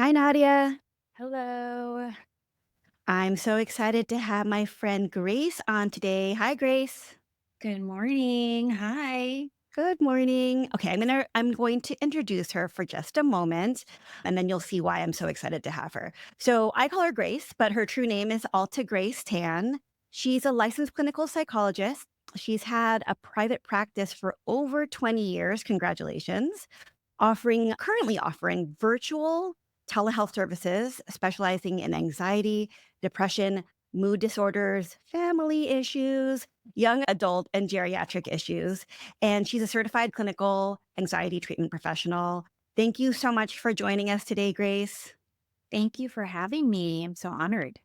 Hi, Nadia. Hello. I'm so excited to have my friend Grace on today. Hi, Grace. Good morning. Hi. Good morning. Okay, I'm going to introduce her for just a moment, and then you'll see why I'm so excited to have her. So I call her Grace, but her true name is Alta-Grace Tan. She's a licensed clinical psychologist. She's had a private practice for over 20 years. Congratulations. Currently offering virtual telehealth services specializing in anxiety, depression, mood disorders, family issues, young adult and geriatric issues. And she's a certified clinical anxiety treatment professional. Thank you so much for joining us today, Grace. Thank you for having me. I'm so honored.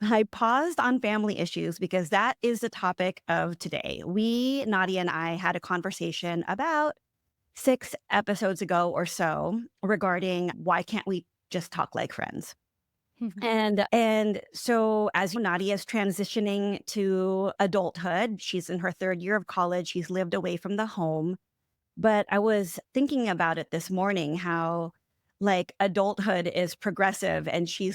I paused on family issues because that is the topic of today. Nadia and I, had a conversation about 6 episodes ago or so regarding why can't we just talk like friends? And so as Nadia is transitioning to adulthood, she's in her 3rd year of college, she's lived away from the home, but I was thinking about it this morning how, like, adulthood is progressive, and she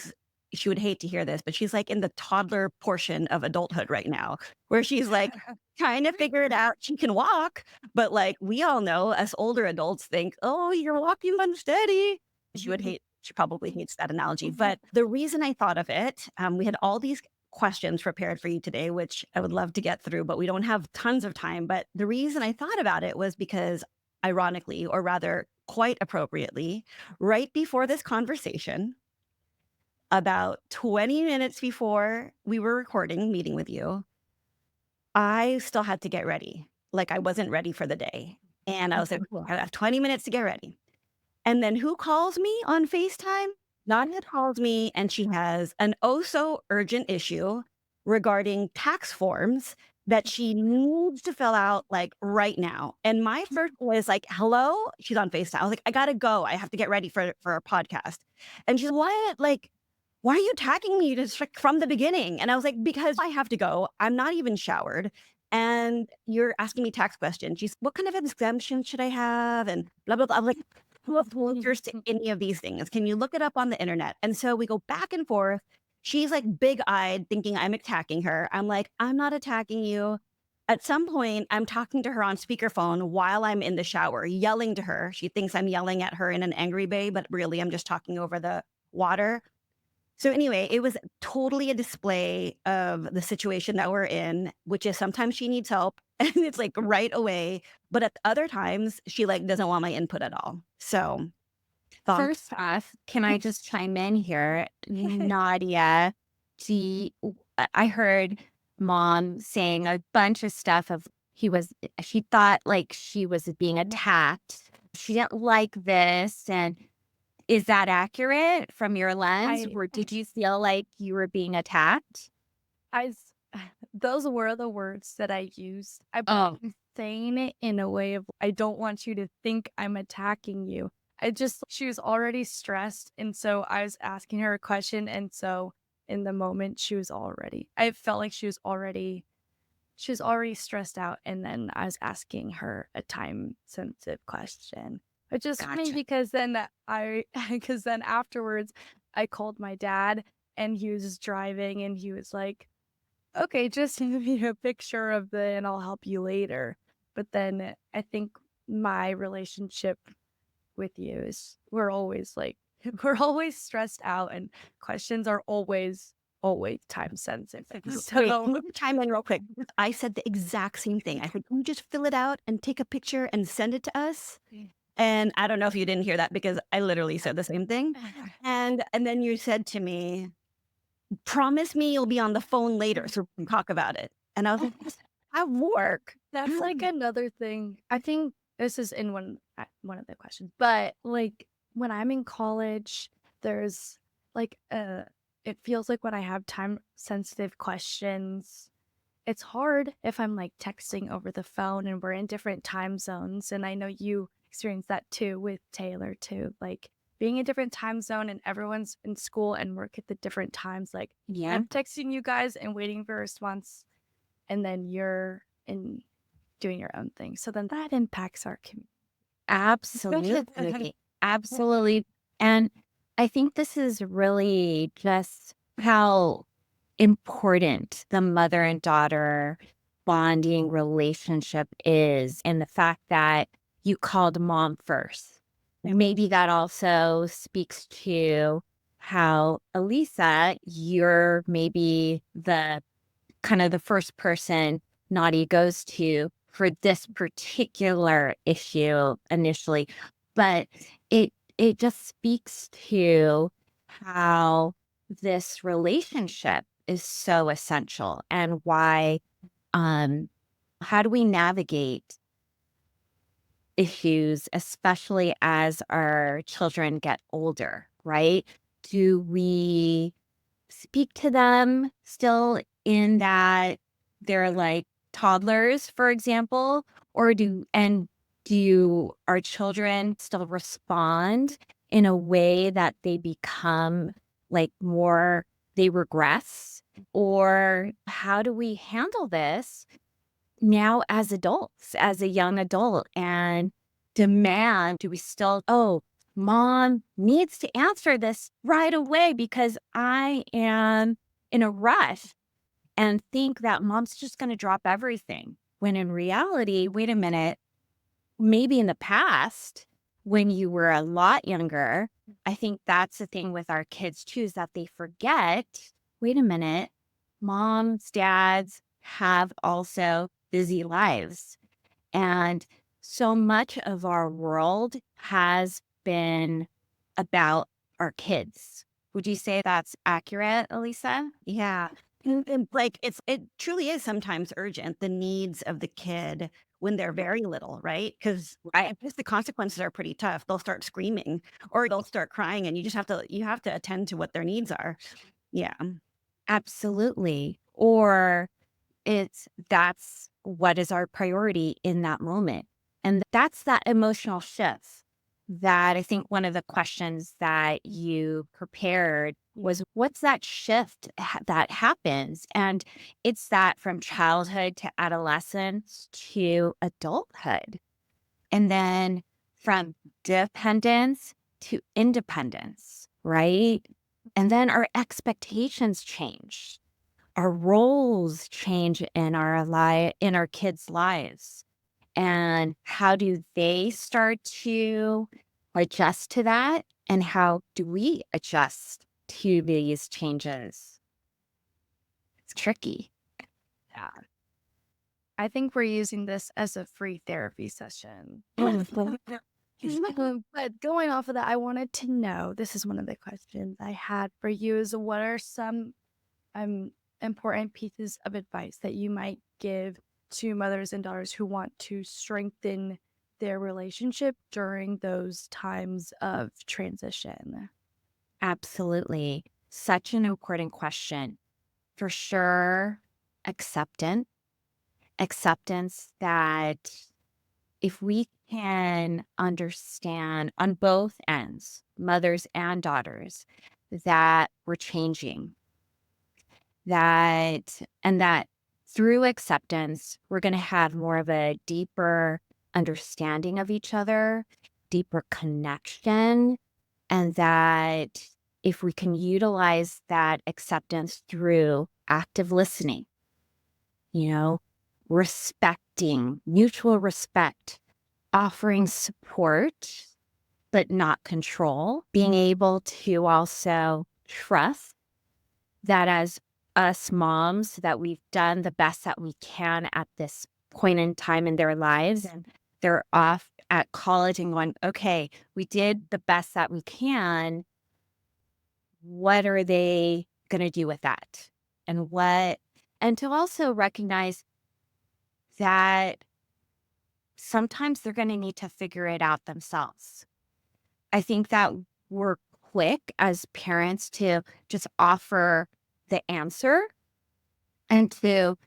would hate to hear this, but she's, like, in the toddler portion of adulthood right now, where she's, like, trying to figure it out. She can walk, but, like, we all know us older adults think, "Oh, you're walking unsteady." She probably hates that analogy, but the reason I thought of it, we had all these questions prepared for you today, which I would love to get through, but we don't have tons of time. But the reason I thought about it was because, ironically, or rather quite appropriately, right before this conversation, about 20 minutes before we were recording, meeting with you, I still had to get ready. Like, I wasn't ready for the day. And I was like, "Well, I have 20 minutes to get ready." And then who calls me on FaceTime? Nadia calls me, and she has an oh so urgent issue regarding tax forms that she needs to fill out, like, right now. And my first was like, "Hello?" She's on FaceTime. I was like, "I gotta go. I have to get ready for a podcast." And she's, "What? Like, why are you tagging me just, like, from the beginning?" And I was like, "Because I have to go. I'm not even showered, and you're asking me tax questions." She's, "What kind of exemption should I have?" And blah, blah, blah. I'm like, "Who have answers to any of these things? Can you look it up on the internet?" And so we go back and forth. She's, like, big-eyed, thinking I'm attacking her. I'm like, "I'm not attacking you." At some point, I'm talking to her on speakerphone while I'm in the shower, yelling to her. She thinks I'm yelling at her in an angry way, but really I'm just talking over the water. So anyway, it was totally a display of the situation that we're in, which is sometimes she needs help and it's like right away, but at other times she, like, doesn't want my input at all. So, thoughts? First off, can I just chime in here? Nadia, I heard mom saying a bunch of stuff of she thought like she was being attacked. She didn't like this. And is that accurate from your lens? I Or did you feel like you were being attacked? I s those were the words that I used. I Oh, saying it in a way of, "I don't want you to think I'm attacking you." I just she was already stressed, and so I was asking her a question, and so in the moment, I felt like she was already stressed out, and then I was asking her a time-sensitive question. Which is funny gotcha. because then because then afterwards, I called my dad, and he was just driving, and he was like, "Okay, just send me a picture of the and I'll help you later." But then I think my relationship with you is we're always like we're always stressed out and questions are always time sensitive. Wait, So let me chime in real quick. I said the exact same thing. I said, "Can you just fill it out and take a picture and send it to us?" And I don't know if you didn't hear that because I literally said the same thing. And then you said to me, "Promise me you'll be on the phone later so we can talk about it." And I was like, "Yes, I have work." that's like another thing. I think this is in one of the questions, but like when I'm in college, there's like it feels like when I have time sensitive questions, it's hard if I'm like texting over the phone and we're in different time zones. And I know you experienced that too with Taylor too. Like being in a different time zone and everyone's in school and work at the different times. Like Yeah. I'm texting you guys and waiting for a response, and then you're in doing your own thing. So then that impacts our community. Absolutely. Absolutely. And I think this is really just how important the mother and daughter bonding relationship is, and the fact that you called mom first. Maybe that also speaks to how, Elisa, you're maybe the kind of the first person Naughty goes to for this particular issue initially. But it just speaks to how this relationship is so essential, and why how do we navigate issues, especially as our children get older, right? Do we speak to them still in that they're like toddlers, for example? Or do our children still respond in a way that they become like more, they regress? Or how do we handle this now as adults, as a young adult, and demand, do we still, oh, mom needs to answer this right away because I am in a rush, and think that mom's just going to drop everything. When in reality, wait a minute, maybe in the past, when you were a lot younger, I think that's the thing with our kids too, is that they forget, wait a minute, moms, dads have also busy lives. And so much of our world has been about our kids. Would you say that's accurate, Elisa? Yeah. And, like it truly is sometimes urgent, the needs of the kid when they're very little, right? Because I guess the consequences are pretty tough. They'll start screaming or they'll start crying, and you have to attend to what their needs are. Yeah. Absolutely. Or that's what is our priority in that moment. And that's that emotional shift that I think one of the questions that you prepared was, what's that shift that happens? And it's that from childhood to adolescence to adulthood. And then from dependence to independence, right? And then our expectations change, our roles change in in our kids' lives. And how do they start to adjust to that? And how do we adjust to these changes? It's tricky. Yeah. I think we're using this as a free therapy session. But going off of that, I wanted to know, this is one of the questions I had for you, is what are some um important pieces of advice that you might give to mothers and daughters who want to strengthen their relationship during those times of transition? Absolutely. Such an important question. For sure, acceptance. Acceptance that if we can understand on both ends, mothers and daughters, that we're changing, that through acceptance, we're going to have more of a deeper understanding of each other, deeper connection, and that if we can utilize that acceptance through active listening, you know, respecting, mutual respect, offering support, but not control, being able to also trust that as us moms, that we've done the best that we can at this point in time in their lives, and they're off at college and going, okay, we did the best that we can. What are they going to do with that? And to also recognize that sometimes they're going to need to figure it out themselves. I think that we're quick as parents to just offer the answer and to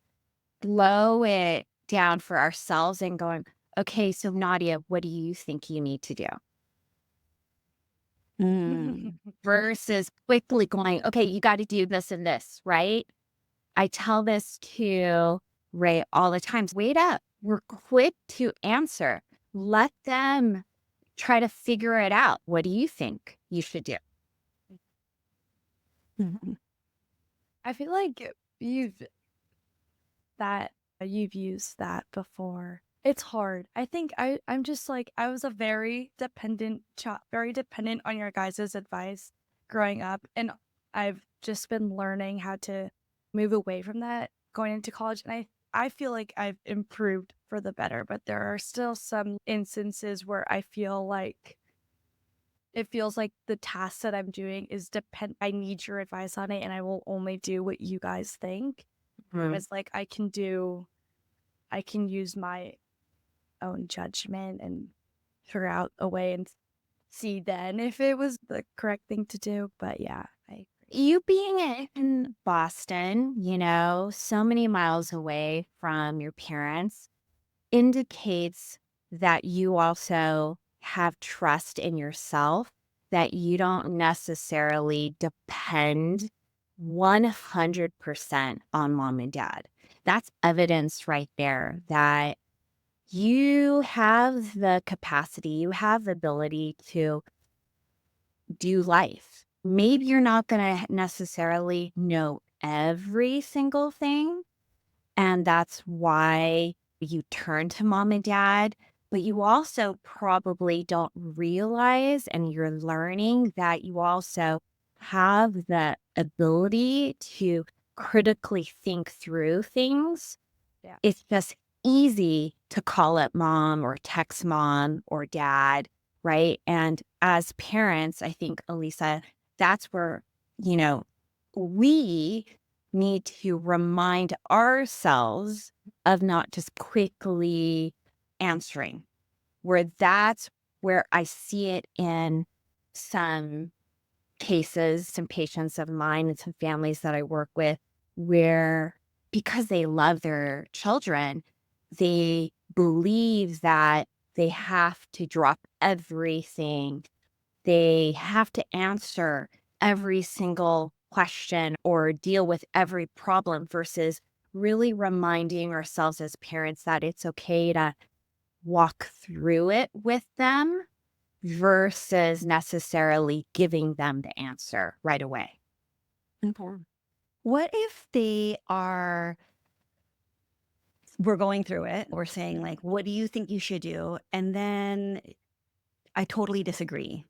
slow it down for ourselves and going, okay, so Nadia, what do you think you need to do? Mm. Versus quickly going, okay, you got to do this and this, right? I tell this to Ray all the time. Wait up. We're quick to answer. Let them try to figure it out. What do you think you should do? Mhm. I feel like you've that you've used that before. It's hard. I think I'm just like I was a very dependent child, very dependent on your guys' advice growing up, and I've just been learning how to move away from that going into college, and I feel like I've improved for the better, but there are still some instances where I feel like it feels like the task that I'm doing is I need your advice on it, and I will only do what you guys think. Mhm. It's like I can use my own judgment and figure out a way and see then if it was the correct thing to do. But yeah, I agree. You being in Boston, so many miles away from your parents indicates that you also have trust in yourself, that you don't necessarily depend 100% on mom and dad. That's evidence right there that you have the capacity, you have the ability to do life. Maybe you're not going to necessarily know every single thing, and that's why you turn to mom and dad. But you also probably don't realize, and you're learning that you also have the ability to critically think through things. Yeah. It's just easy to call up mom or text mom or dad, right? And as parents, I think, Elisa, that's where, you know, we need to remind ourselves of not just quickly answering, where that's where I see it in some cases, some patients of mine and some families that I work with, where because they love their children, they believe that they have to drop everything. They have to answer every single question or deal with every problem versus really reminding ourselves as parents that it's okay to walk through it with them versus necessarily giving them the answer right away. Okay. What if we're going through it, we're saying like, what do you think you should do? And then I totally disagree.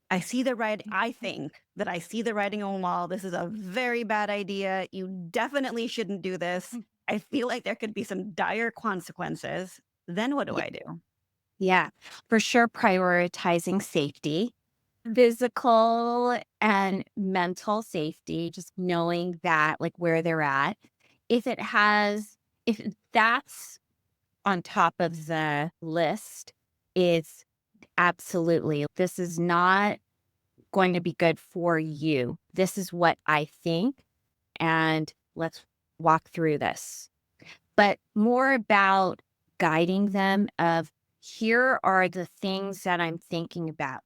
I think that I see the writing on the wall. This is a very bad idea. You definitely shouldn't do this. I feel like there could be some dire consequences. Then what do Yeah, I do? yeah, for sure. Prioritizing safety, physical and mental safety, just knowing that, like, where they're at. If it has, if that's on top of the list, it's absolutely, this is not going to be good for you. This is what I think, and let's walk through this. But more about guiding them of here are the things that I'm thinking about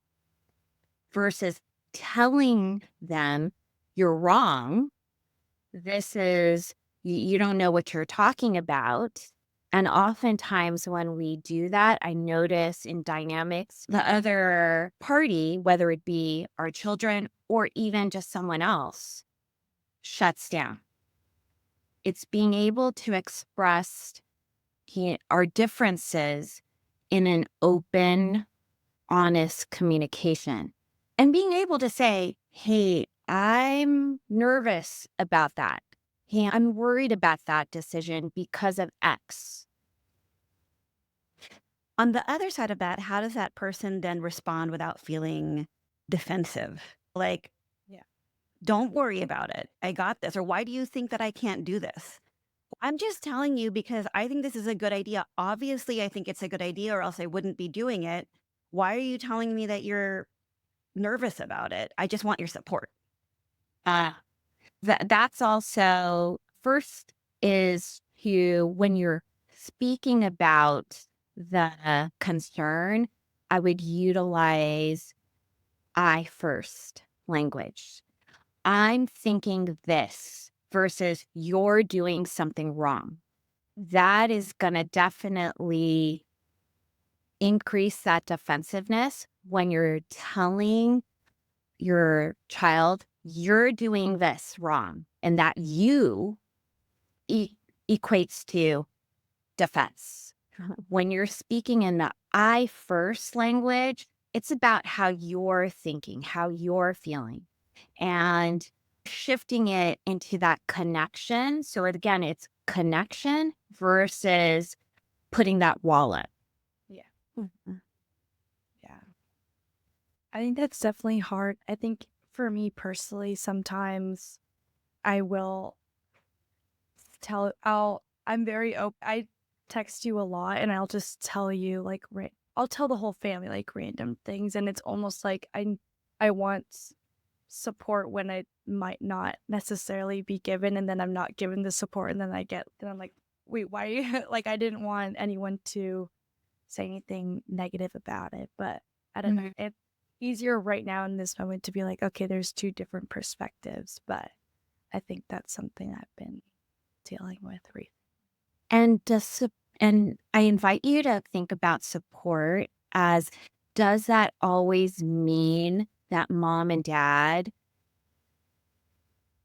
versus telling them you're wrong. This is, you don't know what you're talking about. And oftentimes when we do that, I notice in dynamics, the other party, whether it be our children or even just someone else, shuts down. It's being able to express our differences in an open, honest communication and being able to say, hey, I'm nervous about that. Hey, I'm worried about that decision because of X. On the other side of that, how does that person then respond without feeling defensive? Like, Yeah. don't worry about it. I got this. Or why do you think that I can't do this? I'm just telling you because I think this is a good idea. Obviously, I think it's a good idea, or else I wouldn't be doing it. Why are you telling me that you're nervous about it? I just want your support. Uh, that's also first is to when you're speaking about the concern, I would utilize I first language. I'm thinking this versus you're doing something wrong. That is going to definitely increase that defensiveness when you're telling your child you're doing this wrong, and that you e- equates to defense. When you're speaking in the I first language, it's about how you're thinking, how you're feeling, and shifting it into that connection. So again, it's connection versus putting that wall up. Yeah. Mhm. Yeah. I think that's definitely hard. I think for me personally, sometimes I will I'm very open. I text you a lot and I'll just tell you like, I'll tell the whole family like random things. And it's almost like I want support when I might not necessarily be given. And then I'm not given the support. And then I'm like, wait, why? Like, I didn't want anyone to say anything negative about it. But I don't know. Mhm. It's easier right now in this moment to be like, okay, there's two different perspectives. But I think that's something I've been dealing with recently. And and I invite you to think about support as, does that always mean that mom and dad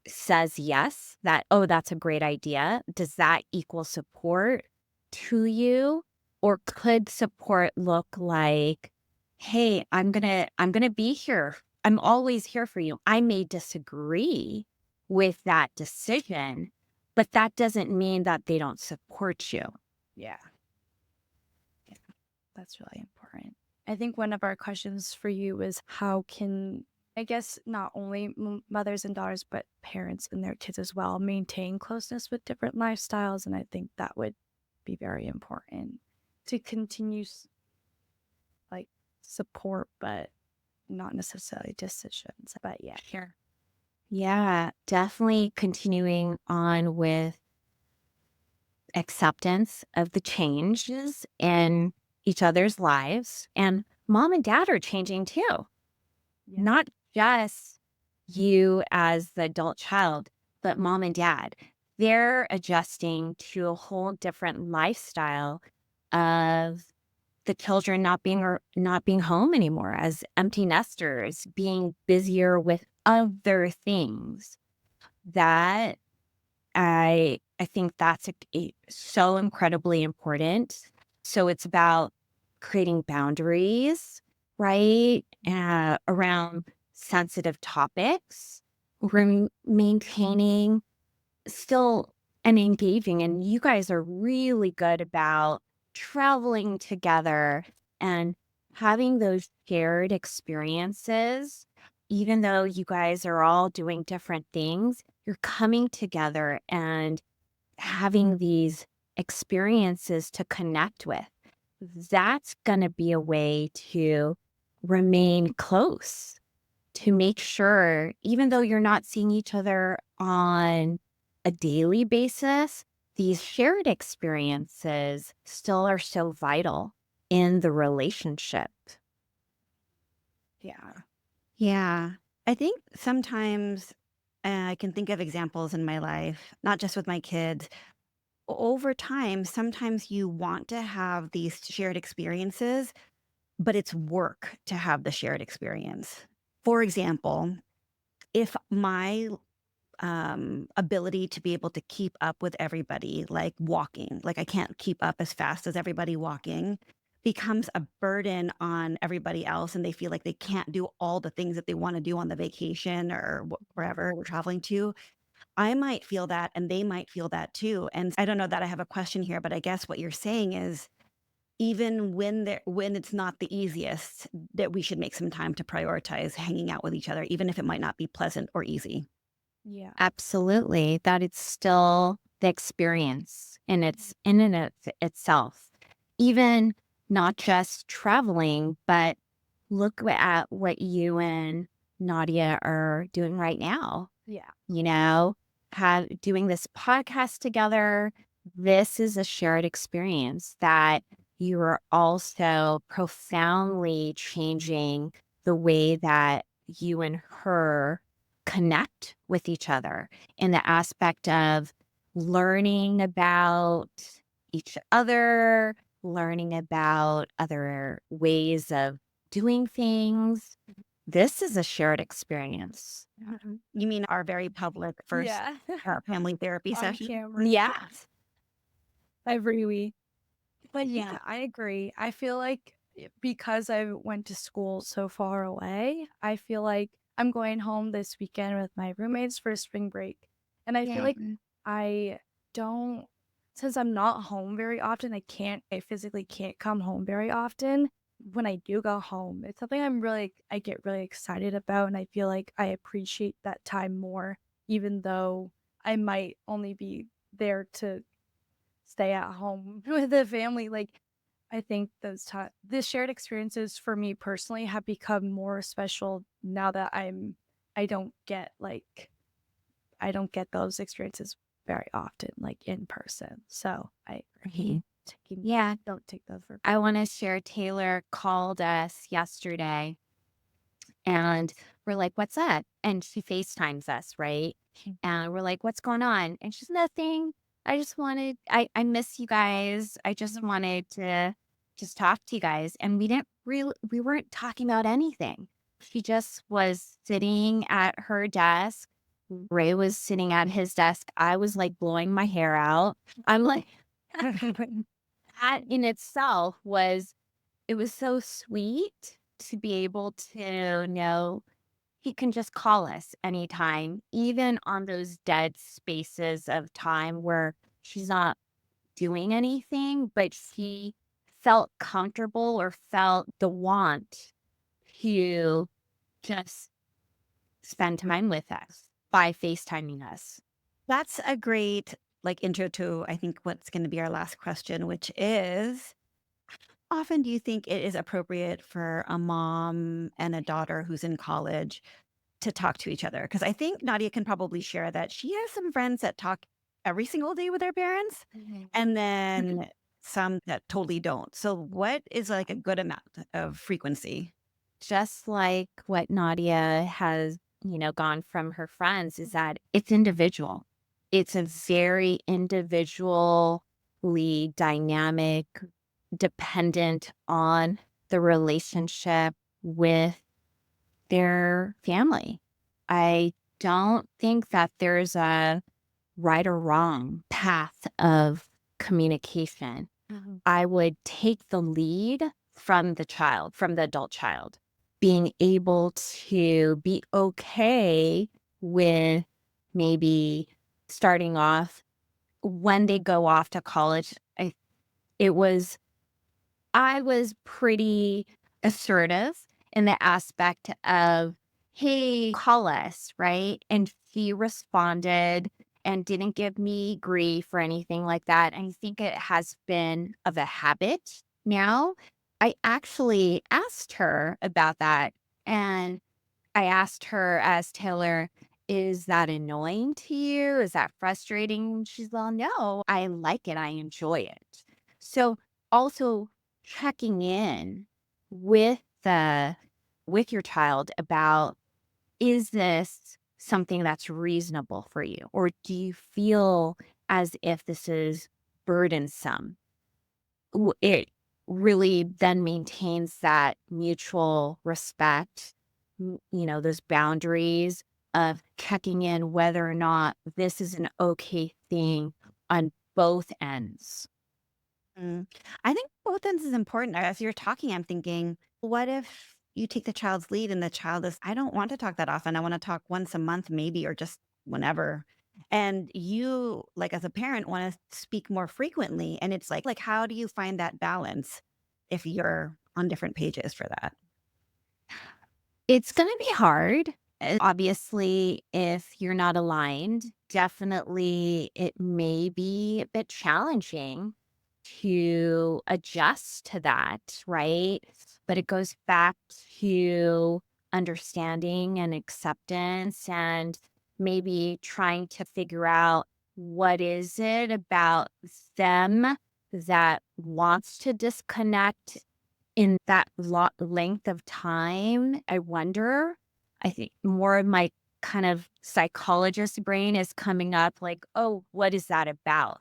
says yes, that, oh, that's a great idea? Does that equal support to you? Or could support look like, hey, I'm gonna be here. I'm always here for you. I may disagree with that decision, but that doesn't mean that they don't support you. Yeah. Yeah. That's really important. I think one of our questions for you is how can, I guess, not only mothers and daughters, but parents and their kids as well maintain closeness with different lifestyles. And I think that would be very important to continue like support, but not necessarily decisions. But yeah. Sure. Yeah, definitely continuing on with acceptance of the changes in each other's lives. And mom and dad are changing too, Yeah. not just you as the adult child, but mom and dad. They're adjusting to a whole different lifestyle of the children not being home anymore as empty nesters, being busier with other things. That I think that's so incredibly important. So it's about creating boundaries, right? Around sensitive topics, maintaining still and engaging. And you guys are really good about traveling together and having those shared experiences. Even though you guys are all doing different things, you're coming together and having these experiences to connect with. That's going to be a way to remain close, to make sure, even though you're not seeing each other on a daily basis, these shared experiences still are so vital in the relationship. Yeah. Yeah. I think sometimes I can think of examples in my life, not just with my kids. Over time, sometimes you want to have these shared experiences, but it's work to have the shared experience. For example, if my ability to be able to keep up with everybody, like walking, like I can't keep up as fast as everybody walking, becomes a burden on everybody else. And they feel like they can't do all the things that they want to do on the vacation or wherever we're traveling to. I might feel that and they might feel that too. And I don't know that I have a question here, but I guess what you're saying is even when it's not the easiest, that we should make some time to prioritize hanging out with each other, even if it might not be pleasant or easy. Yeah. Absolutely, that it's still the experience and it's in and of itself. Even not just traveling, but look at what you and Nadia are doing right now. Yeah. You know, doing this podcast together. This is a shared experience that you are also profoundly changing the way that you and her connect with each other in the aspect of learning about each other, learning about other ways of doing things, this is a shared experience. You mean our very public first Yeah. family therapy On session? camera Yeah. every week. But yeah, I agree. I feel like because I went to school so far away, I feel like I'm going home this weekend with my roommates for spring break. And I feel Yay. like I don't, since I'm not home very often, I physically can't come home very often. When I do go home, it's something I get really excited about. And I feel like I appreciate that time more, even though I might only be there to stay at home with the family. Like, I think the shared experiences for me personally have become more special now that I don't get like I don't get those experiences very often, like in person. So I Right. taking Yeah. don't take those for I want to share Taylor called us yesterday and we're like, what's up? And she FaceTimes us, right? And we're like, what's going on? And she's nothing. I miss you guys. I just wanted to just talk to you guys. And we weren't talking about anything. She just was sitting at her desk. Ray was sitting at his desk. I was like blowing my hair out. I'm like, that in itself it was so sweet to be able to know he can just call us anytime, even on those dead spaces of time where she's not doing anything, but she felt comfortable or felt the want to just spend time with us by FaceTiming us. That's a great like intro to I think what's going to be our last question, which is often do you think it is appropriate for a mom and a daughter who's in college to talk to each other? Because I think Nadia can probably share that she has some friends that talk every single day with their parents, and then some that totally don't. So, what is like a good amount of frequency? Just like what Nadia has, gone from her friends is that it's individual. It's a very individually dynamic, dependent on the relationship with their family. I don't think that there's a right or wrong path of communication. I would take the lead from the child, from the adult child, being able to be okay with maybe starting off when they go off to college. It was, I was pretty assertive in the aspect of, hey, call us, right? And she responded and didn't give me grief or anything like that. I think it has been of a habit now. I actually asked her about that. And I asked her as Taylor, is that annoying to you? Is that frustrating? She's, well, no, I like it. I enjoy it. So also checking in with with your child about, is this something that's reasonable for you? Or do you feel as if this is burdensome? It really then maintains that mutual respect, those boundaries of checking in whether or not this is an okay thing on both ends. Mm. I think both ends is important. As you're talking, I'm thinking, what if you take the child's lead and the child is, I don't want to talk that often. I want to talk once a month, maybe, or just whenever. And you, like as a parent, want to speak more frequently. And it's like, how do you find that balance if you're on different pages for that? It's going to be hard. Obviously, if you're not aligned, definitely it may be a bit challenging to adjust to that, right? But it goes back to understanding and acceptance and maybe trying to figure out what is it about them that wants to disconnect in that length of time. I wonder, I think more of my kind of psychologist brain is coming up like, oh, what is that about?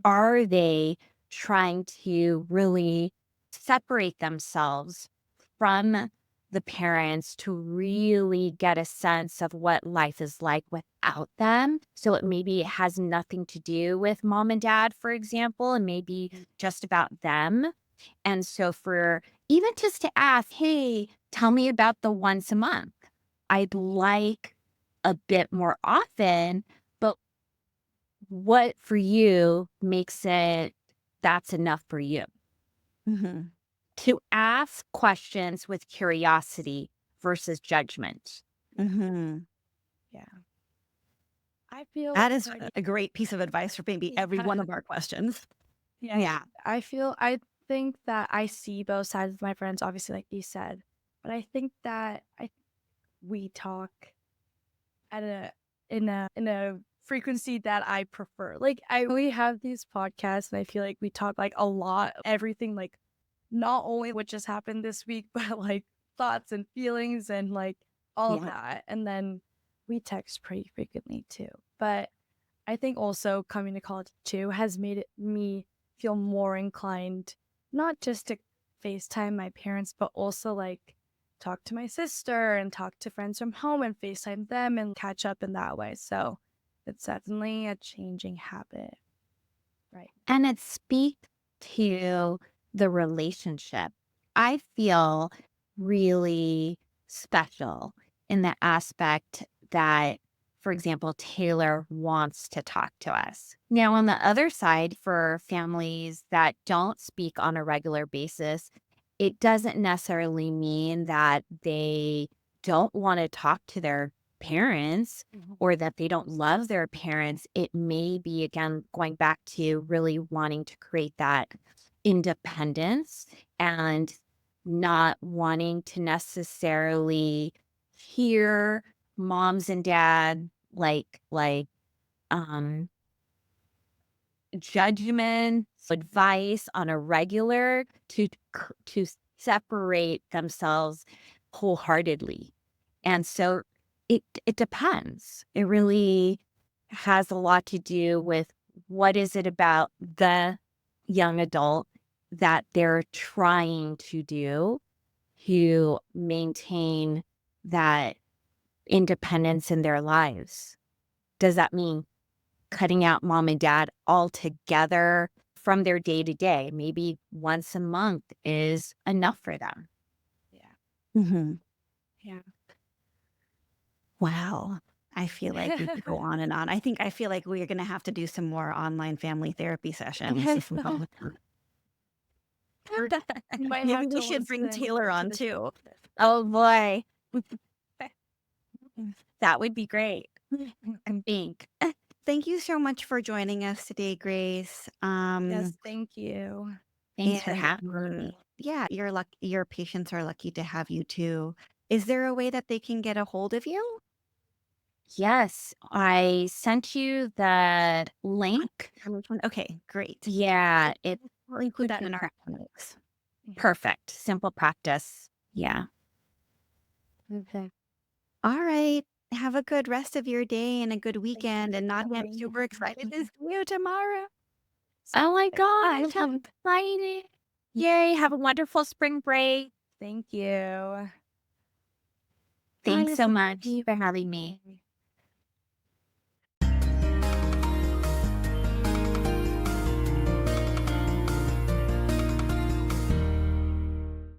Are they trying to really separate themselves from the parents to really get a sense of what life is like without them. So it maybe has nothing to do with mom and dad, for example, and maybe just about them. And so for even just to ask, hey, tell me about the once a month. I'd like a bit more often, but what for you makes it that's enough for you? Mhm. To ask questions with curiosity versus judgment. Mhm. Yeah. I feel That is pretty a great piece of advice for maybe every one yeah. of our questions. Yeah. I think that I see both sides of my friends, obviously, like you said, but I think that we talk at a frequency that I prefer. Like we have these podcasts and I feel like we talk like a lot of everything, like not only what just happened this week, but like thoughts and feelings and like all of Yeah. that. And then we text pretty frequently too. But I think also coming to college too has made me feel more inclined not just to FaceTime my parents, but also like talk to my sister and talk to friends from home and FaceTime them and catch up in that way. So it's definitely a changing habit. Right. And it speaks to the relationship. I feel really special in the aspect that, for example, Taylor wants to talk to us. Now, on the other side, for families that don't speak on a regular basis, it doesn't necessarily mean that they don't want to talk to their parents or that they don't love their parents. It may be, again, going back to really wanting to create that independence and not wanting to necessarily hear moms and dad um judgment, advice on a regular to separate themselves wholeheartedly. And so it depends. It really has a lot to do with what is it about the young adult that they're trying to do to maintain that independence in their lives. Does that mean cutting out mom and dad altogether from their day to day? Maybe once a month is enough for them. Yeah. Mhm. Yeah. Wow. I feel like we could go on and on. I feel like we're gonna have to do some more online family therapy sessions as well. You might Maybe have we to should bring listen Taylor to on this. too. Oh boy. That would be great. I think. Thank you so much for joining us today, Grace. Yes, thank you. Thanks for And having me. yeah, your patients are lucky to have you too. Is there a way that they can get a hold of you? Yes, I sent you that link. Okay, great. Yeah, it We'll include that in our Okay. notes. Perfect. Simple practice. Yeah. Okay. All right. Have a good rest of your day and a good weekend. And Nadia, I'm super excited to see you tomorrow. Oh my gosh, I how exciting. Yay, have a wonderful spring break. Thank you. Thanks so much for having me.